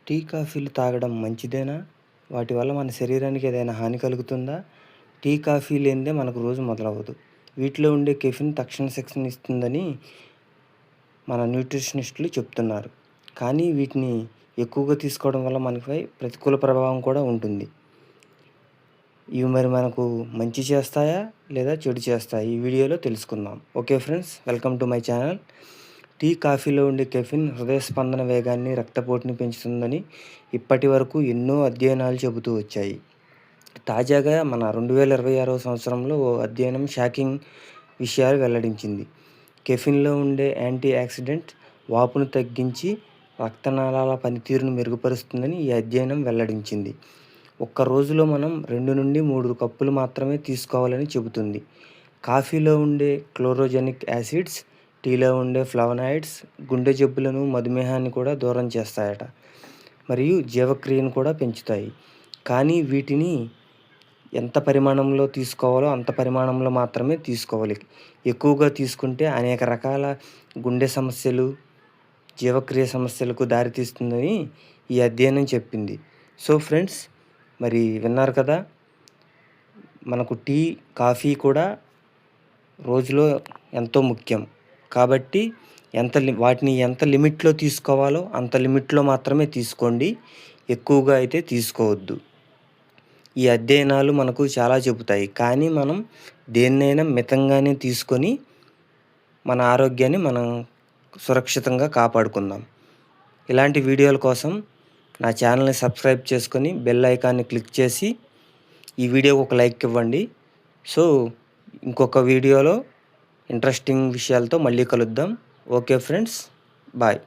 Tea, కాఫీలు తాగడం మంచిదేనా? వాటి వల్ల మన శరీరానికి ఏదైనా హాని కలుగుతుందా? టీ, కాఫీ లేనిదే మనకు రోజు మొదలవ్వదు. వీటిలో ఉండే కెఫెన్ తక్షణ శక్తిని ఇస్తుందని మన న్యూట్రిషనిస్టులు చెప్తున్నారు. కానీ వీటిని ఎక్కువగా తీసుకోవడం వల్ల మనపై ప్రతికూల ప్రభావం కూడా ఉంటుంది. ఇవి మరి మనకు మంచి చేస్తాయా? లేదా చెడు చేస్తాయా? ఈ వీడియోలో తెలుసుకుందాం. Okay friends, welcome to my channel. Tea, కాఫీలో ఉండే కెఫిన్ హృదయ స్పందన వేగాన్ని, రక్తపోటుని పెంచుతుందని ఇప్పటి వరకు ఎన్నో అధ్యయనాలు చెబుతూ వచ్చాయి. తాజాగా మన 2026వ సంవత్సరంలో ఓ అధ్యయనం షాకింగ్ విషయాలు వెల్లడించింది. కెఫిన్‌లో ఉండే యాంటీ ఆక్సిడెంట్ వాపును తగ్గించి రక్తనాళాల పనితీరును మెరుగుపరుస్తుందని ఈ అధ్యయనం వెల్లడించింది. ఒక్క రోజులో మనం 2-3 కప్పులు మాత్రమే తీసుకోవాలని చెబుతుంది. కాఫీలో ఉండే క్లోరోజెనిక్ యాసిడ్స్, టీలో ఉండే ఫ్లవనాయిడ్స్ గుండె జబ్బులను, మధుమేహాన్ని కూడా దూరం చేస్తాయట. మరియు జీవక్రియను కూడా పెంచుతాయి. కానీ వీటిని ఎంత పరిమాణంలో తీసుకోవాలో అంత పరిమాణంలో మాత్రమే తీసుకోవాలి. ఎక్కువగా తీసుకుంటే అనేక రకాల గుండె సమస్యలు, జీవక్రియ సమస్యలకు దారితీస్తుందని ఈ అధ్యయనం చెప్పింది. సో ఫ్రెండ్స్, మరి విన్నారు కదా, మనకు టీ, కాఫీ కూడా రోజులో ఎంతో ముఖ్యం. కాబట్టి వాటిని ఎంత లిమిట్‌లో తీసుకోవాలో అంత లిమిట్‌లో మాత్రమే తీసుకోండి. ఎక్కువగా అయితే తీసుకోవద్దు. ఈ అధ్యయనాలు మనకు చాలా చెబుతాయి. కానీ మనం దేన్నైనా మితంగానే తీసుకొని మన ఆరోగ్యాన్ని మనం సురక్షితంగా కాపాడుకుందాం. ఇలాంటి వీడియోల కోసం నా ఛానల్‌ని సబ్స్క్రైబ్ చేసుకొని బెల్ ఐకాన్‌ని క్లిక్ చేసి ఈ వీడియోకి ఒక లైక్ ఇవ్వండి. సో ఇంకొక వీడియోలో ఇంట్రెస్టింగ్ విషయాలతో మళ్ళీ కలుద్దాం. Okay friends, bye.